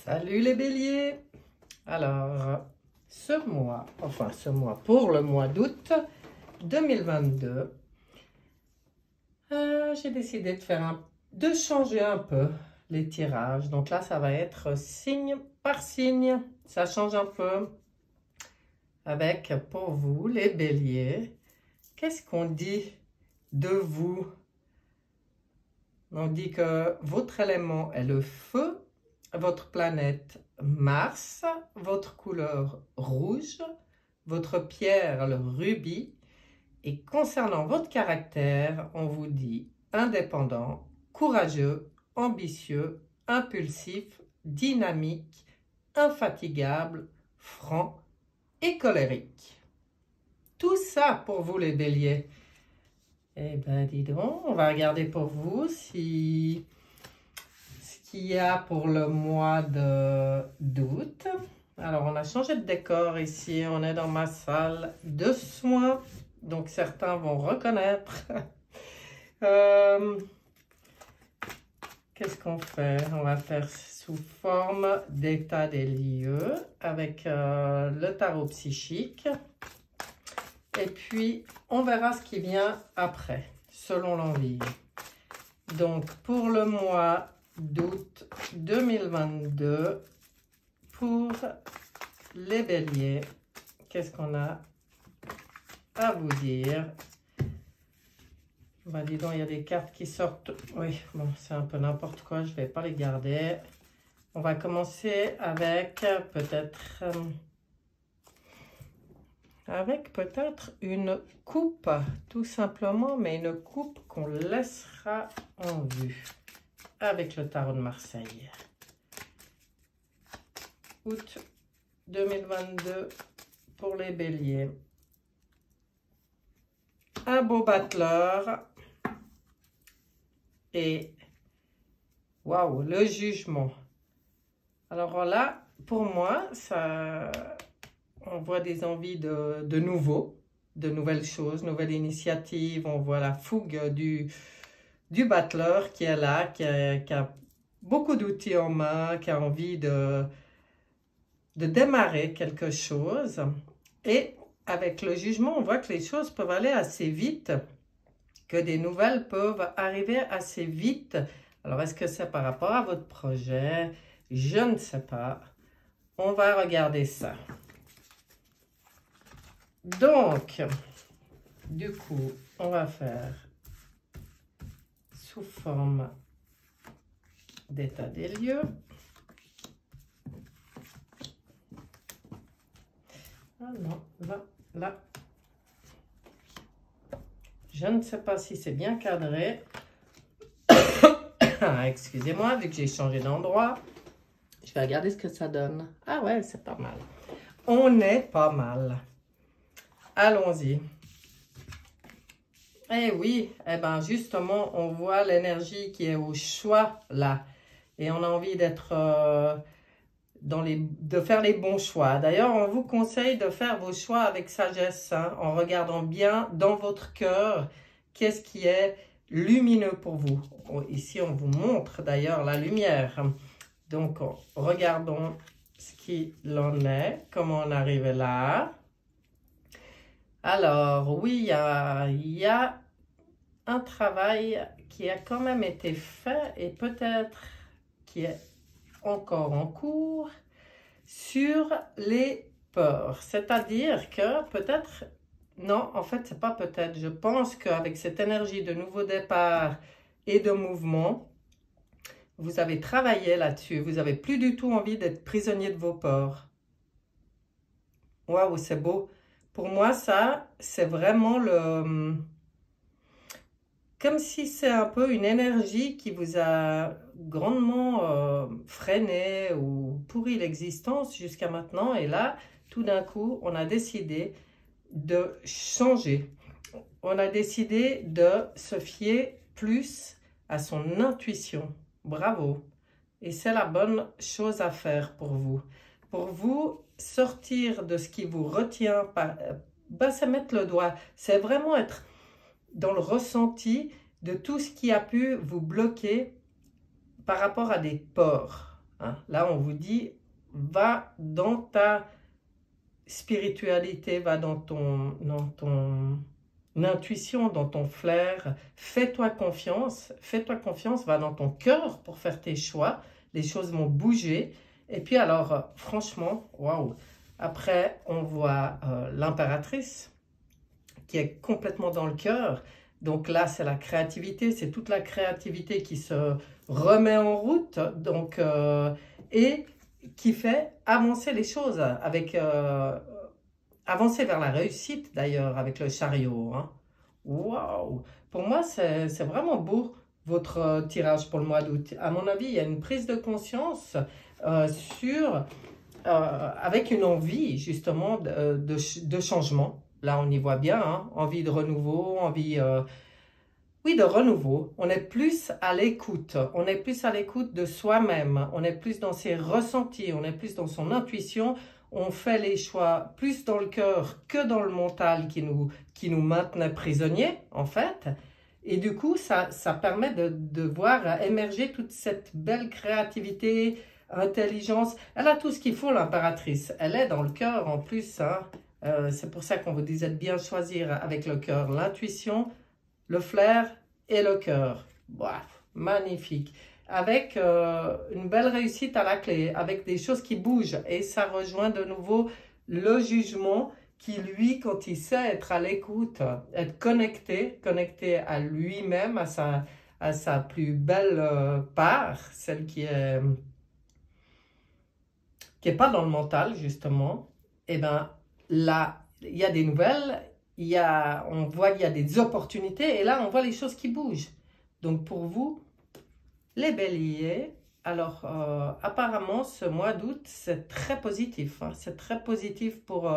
Salut les béliers! Alors, pour le mois d'août 2022, j'ai décidé de changer un peu les tirages. Donc là, ça va être signe par signe. Ça change un peu avec, pour vous, les béliers, qu'est-ce qu'on dit de vous? On dit que votre élément est le feu, votre planète Mars, votre couleur rouge, votre pierre le rubis. Et concernant votre caractère, on vous dit indépendant, courageux, ambitieux, impulsif, dynamique, infatigable, franc et colérique. Tout ça pour vous les béliers. Eh bien, dis donc, on va regarder pour vous ce qu'il y a pour le mois d'août. Alors, on a changé de décor ici. On est dans ma salle de soins. Donc, certains vont reconnaître. Qu'est-ce qu'on fait? On va faire sous forme d'état des lieux avec le tarot psychique. Et puis, on verra ce qui vient après, selon l'envie. Donc, pour le mois d'août 2022, pour les béliers, qu'est-ce qu'on a à vous dire? Bah, dis donc, il y a des cartes qui sortent. Oui, bon, c'est un peu n'importe quoi, je ne vais pas les garder. On va commencer avec peut-être... une coupe, tout simplement, mais une coupe qu'on laissera en vue avec le tarot de Marseille. Août 2022 pour les béliers. Un beau battleur et waouh, le jugement. Alors là, pour moi, ça... On voit des envies de nouveau, de nouvelles choses, nouvelles initiatives. On voit la fougue du battleur qui est là, qui a beaucoup d'outils en main, qui a envie de démarrer quelque chose. Et avec le jugement, on voit que les choses peuvent aller assez vite, que des nouvelles peuvent arriver assez vite. Alors, est-ce que c'est par rapport à votre projet? Je ne sais pas. On va regarder ça. Donc, du coup, on va faire sous forme d'état des lieux. Ah non, là. Je ne sais pas si c'est bien cadré. Excusez-moi, vu que j'ai changé d'endroit. Je vais regarder ce que ça donne. Ah ouais, c'est pas mal. On est pas mal. Allons-y. Eh oui, eh ben justement, on voit l'énergie qui est au choix là. Et on a envie d'être de faire les bons choix. D'ailleurs, on vous conseille de faire vos choix avec sagesse, hein, en regardant bien dans votre cœur qu'est-ce qui est lumineux pour vous. Ici, on vous montre d'ailleurs la lumière. Donc, regardons ce qu'il en est, comment on arrive là. Alors, oui, il y a un travail qui a quand même été fait et peut-être qui est encore en cours sur les peurs. C'est-à-dire que peut-être, non, en fait, c'est pas peut-être. Je pense qu'avec cette énergie de nouveau départ et de mouvement, vous avez travaillé là-dessus. Vous n'avez plus du tout envie d'être prisonnier de vos peurs. Waouh, c'est beau. Pour moi, ça, c'est vraiment le... Comme si c'est un peu une énergie qui vous a grandement freiné ou pourri l'existence jusqu'à maintenant. Et là, tout d'un coup, on a décidé de changer. On a décidé de se fier plus à son intuition. Bravo. Et c'est la bonne chose à faire pour vous. Pour vous, sortir de ce qui vous retient, c'est mettre le doigt. C'est vraiment être dans le ressenti de tout ce qui a pu vous bloquer par rapport à des peurs. hein. Là, on vous dit, va dans ta spiritualité, va dans ton intuition, dans ton flair. Fais-toi confiance, va dans ton cœur pour faire tes choix. Les choses vont bouger. Et puis alors, franchement, waouh! Après, on voit l'impératrice qui est complètement dans le cœur. Donc là, c'est la créativité, c'est toute la créativité qui se remet en route, donc, et qui fait avancer les choses, avec, avancer vers la réussite d'ailleurs, avec le chariot. Hein. Waouh! Pour moi, c'est vraiment beau, votre tirage pour le mois d'août. À mon avis, il y a une prise de conscience avec une envie justement de changement. Là, on y voit bien, hein, envie de renouveau, envie, oui, de renouveau. On est plus à l'écoute, on est plus à l'écoute de soi-même, on est plus dans ses ressentis, on est plus dans son intuition, on fait les choix plus dans le cœur que dans le mental qui nous maintenait prisonniers, en fait. Et du coup, ça permet de voir émerger toute cette belle créativité, intelligence. Elle a tout ce qu'il faut, l'impératrice. Elle est dans le cœur en plus, hein. C'est pour ça qu'on vous disait de bien choisir avec le cœur, l'intuition, le flair et le cœur. Wow, magnifique. Avec une belle réussite à la clé, avec des choses qui bougent. Et ça rejoint de nouveau le jugement qui, lui, quand il sait être à l'écoute, être connecté à lui-même, à sa plus belle part, celle qui est pas dans le mental, justement, et bien, là, il y a des nouvelles, on voit qu'il y a des opportunités, et là, on voit les choses qui bougent. Donc, pour vous, les béliers, alors, apparemment, ce mois d'août, c'est très positif. Hein, c'est très positif pour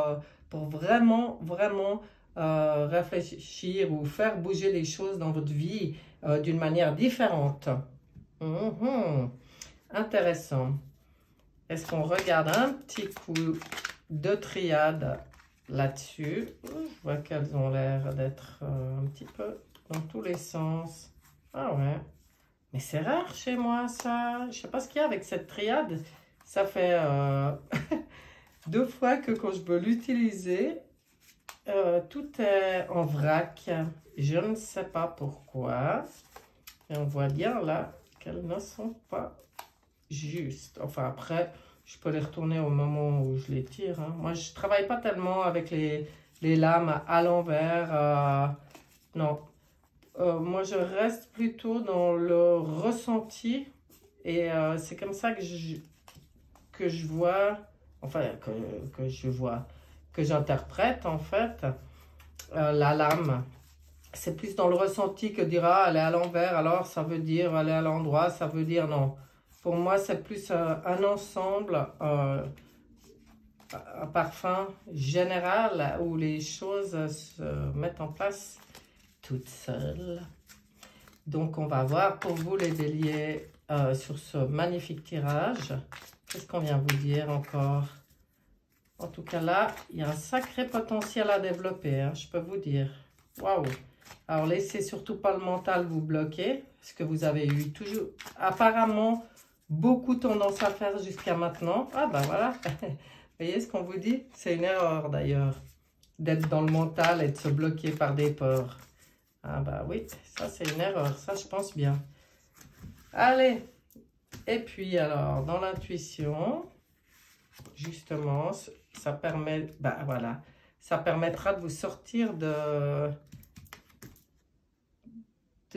vraiment, vraiment réfléchir ou faire bouger les choses dans votre vie d'une manière différente. Intéressant. Est-ce qu'on regarde un petit coup de triade là-dessus? Je vois qu'elles ont l'air d'être un petit peu dans tous les sens. Ah ouais. Mais c'est rare chez moi, ça. Je sais pas ce qu'il y a avec cette triade. Ça fait 2 fois que quand je veux l'utiliser, tout est en vrac. Je ne sais pas pourquoi. Et on voit bien là qu'elles ne sont pas justes. Enfin, après, je peux les retourner au moment où je les tire. Hein. Moi, je travaille pas tellement avec les lames à l'envers. Non. Moi, je reste plutôt dans le ressenti. Et c'est comme ça que je vois, enfin, que j'interprète, en fait, la lame. C'est plus dans le ressenti que dire, ah, elle est à l'envers, alors ça veut dire, elle est à l'endroit, ça veut dire non. Pour moi, c'est plus un ensemble, un parfum général où les choses se mettent en place toutes seules. Donc, on va voir pour vous les béliers sur ce magnifique tirage. Qu'est-ce qu'on vient vous dire encore? En tout cas, là, il y a un sacré potentiel à développer, hein, je peux vous dire. Waouh! Alors, laissez surtout pas le mental vous bloquer, ce que vous avez eu toujours, apparemment, beaucoup tendance à faire jusqu'à maintenant. Ah, ben voilà. Vous voyez ce qu'on vous dit? C'est une erreur, d'ailleurs, d'être dans le mental et de se bloquer par des peurs. Ah, bah oui, ça, c'est une erreur. Ça, je pense bien. Allez. Et puis, alors, dans l'intuition, justement, ça permet, bah voilà, ça permettra de vous sortir de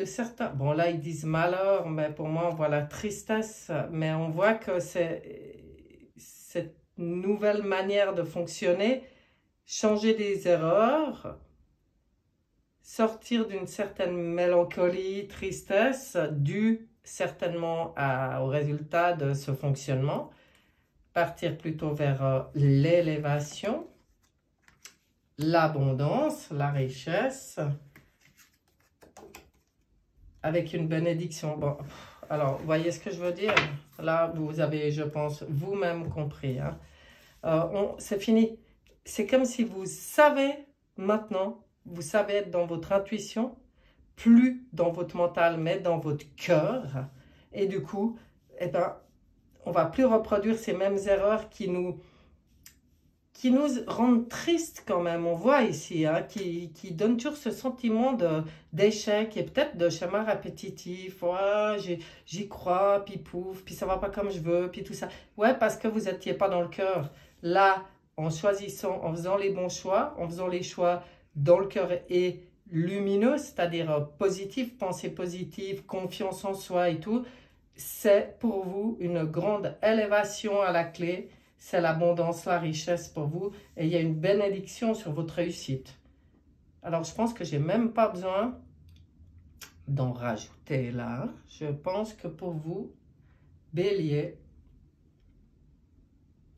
certains, bon là ils disent malheur, mais pour moi on voit la tristesse, mais on voit que c'est cette nouvelle manière de fonctionner, changer des erreurs, sortir d'une certaine mélancolie, tristesse, due certainement au résultat de ce fonctionnement, partir plutôt vers l'élévation, l'abondance, la richesse, avec une bénédiction. Bon, alors, vous voyez ce que je veux dire? Là, vous avez, je pense, vous-même compris. Hein? C'est fini. C'est comme si vous savez maintenant, vous savez être dans votre intuition, plus dans votre mental, mais dans votre cœur. Et du coup, eh ben, on va plus reproduire ces mêmes erreurs qui nous rendent tristes quand même. On voit ici, hein, qui donne toujours ce sentiment d'échec et peut-être de schéma répétitif. Ouais, j'y crois, puis pouf, puis ça va pas comme je veux, puis tout ça. Ouais, parce que vous n'étiez pas dans le cœur. Là, en choisissant, en faisant les bons choix, en faisant les choix dans le cœur et lumineux, c'est-à-dire positif, pensée positive, confiance en soi et tout, c'est pour vous une grande élévation à la clé. C'est l'abondance, la richesse pour vous. Et il y a une bénédiction sur votre réussite. Alors, je pense que j'ai même pas besoin d'en rajouter là. Je pense que pour vous, Bélier,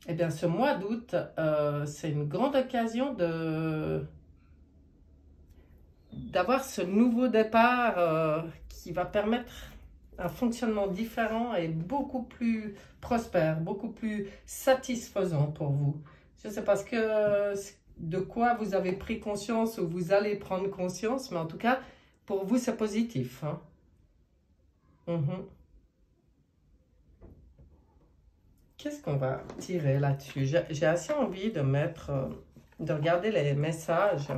eh bien, ce mois d'août, c'est une grande occasion d'avoir ce nouveau départ qui va permettre un fonctionnement différent et beaucoup plus prospère, beaucoup plus satisfaisant pour vous. Je ne sais pas de quoi vous avez pris conscience ou vous allez prendre conscience, mais en tout cas, pour vous, c'est positif. Hein? Qu'est-ce qu'on va tirer là-dessus? J'ai assez envie de de regarder les messages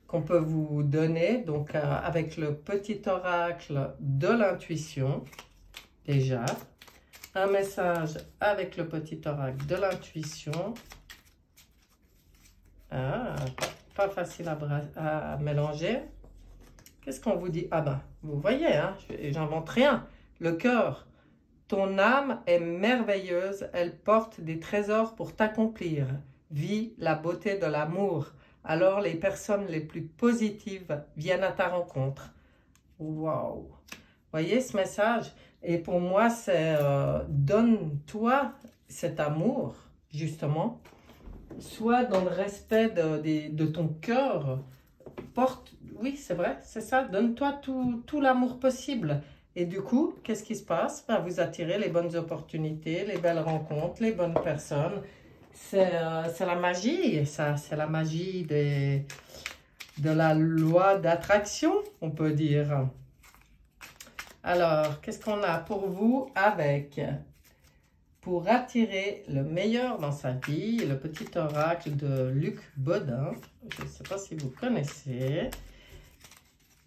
qu'on peut vous donner, donc avec le petit oracle de l'intuition, déjà. Un message avec le petit oracle de l'intuition. Ah, pas facile à mélanger. Qu'est-ce qu'on vous dit? Ah ben, vous voyez, hein, j'invente rien. Le cœur. Ton âme est merveilleuse, elle porte des trésors pour t'accomplir. Vis la beauté de l'amour. Alors les personnes les plus positives viennent à ta rencontre. Waouh! Voyez ce message? Et pour moi, c'est donne-toi cet amour, justement. Soit dans le respect de ton cœur. Oui, c'est vrai, c'est ça. Donne-toi tout l'amour possible. Et du coup, qu'est-ce qui se passe? Ben, vous attirez les bonnes opportunités, les belles rencontres, les bonnes personnes. C'est la magie, ça. C'est la magie de la loi d'attraction, on peut dire. Alors, qu'est-ce qu'on a pour vous pour attirer le meilleur dans sa vie, le petit oracle de Luc Bodin. Je ne sais pas si vous connaissez.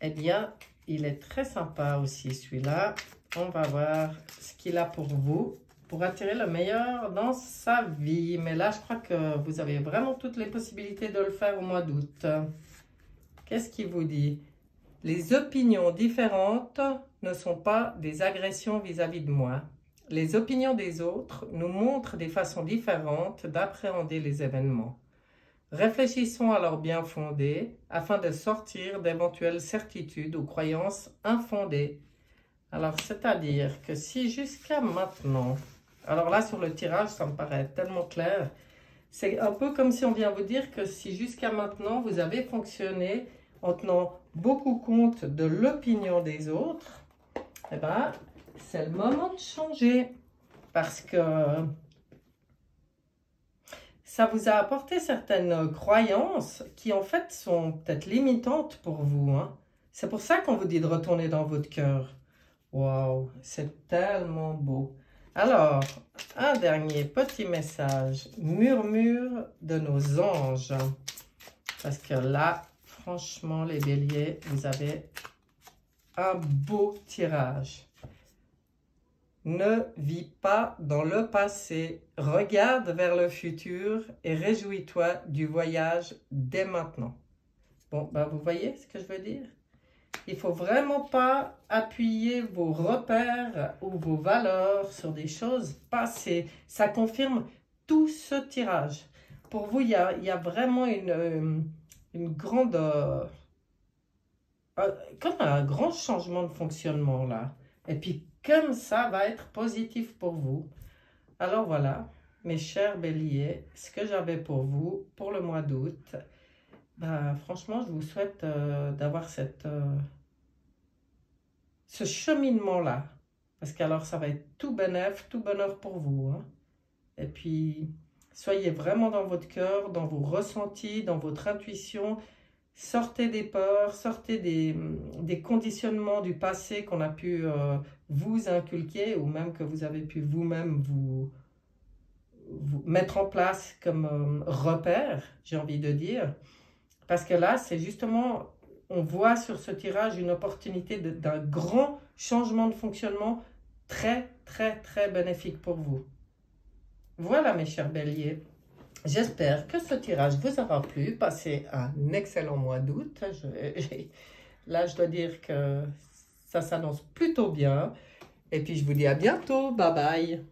Eh bien, il est très sympa aussi, celui-là. On va voir ce qu'il a pour vous, pour attirer le meilleur dans sa vie. Mais là, je crois que vous avez vraiment toutes les possibilités de le faire au mois d'août. Qu'est-ce qu'il vous dit? Les opinions différentes ne sont pas des agressions vis-à-vis de moi. Les opinions des autres nous montrent des façons différentes d'appréhender les événements. Réfléchissons à leur bien fondé afin de sortir d'éventuelles certitudes ou croyances infondées. Alors, c'est-à-dire que si jusqu'à maintenant, alors là sur le tirage, ça me paraît tellement clair, c'est un peu comme si on vient vous dire que si jusqu'à maintenant vous avez fonctionné en tenant beaucoup compte de l'opinion des autres, eh bien, c'est le moment de changer parce que ça vous a apporté certaines croyances qui en fait sont peut-être limitantes pour vous. Hein. C'est pour ça qu'on vous dit de retourner dans votre cœur. Waouh, c'est tellement beau. Alors, un dernier petit message. Murmure de nos anges. Parce que là, franchement, les béliers, vous avez un beau tirage. Ne vis pas dans le passé, regarde vers le futur et réjouis-toi du voyage dès maintenant. Bon, ben vous voyez ce que je veux dire? Il ne faut vraiment pas appuyer vos repères ou vos valeurs sur des choses passées. Ça confirme tout ce tirage. Pour vous, il y a vraiment une grande... comme un grand changement de fonctionnement là. Et puis, comme ça va être positif pour vous. Alors voilà, mes chers béliers, ce que j'avais pour vous pour le mois d'août. Ben, franchement, je vous souhaite d'avoir ce cheminement-là. Parce qu'alors, ça va être tout bénéf, tout bonheur pour vous. Hein. Et puis, soyez vraiment dans votre cœur, dans vos ressentis, dans votre intuition. Sortez des peurs, sortez des conditionnements du passé qu'on a pu vous inculquer ou même que vous avez pu vous-même vous mettre en place comme repère, j'ai envie de dire. Parce que là, c'est justement, on voit sur ce tirage une opportunité d'un grand changement de fonctionnement très, très, très bénéfique pour vous. Voilà mes chers béliers. J'espère que ce tirage vous aura plu. Passez un excellent mois d'août. Là, je dois dire que ça s'annonce plutôt bien. Et puis, je vous dis à bientôt. Bye bye.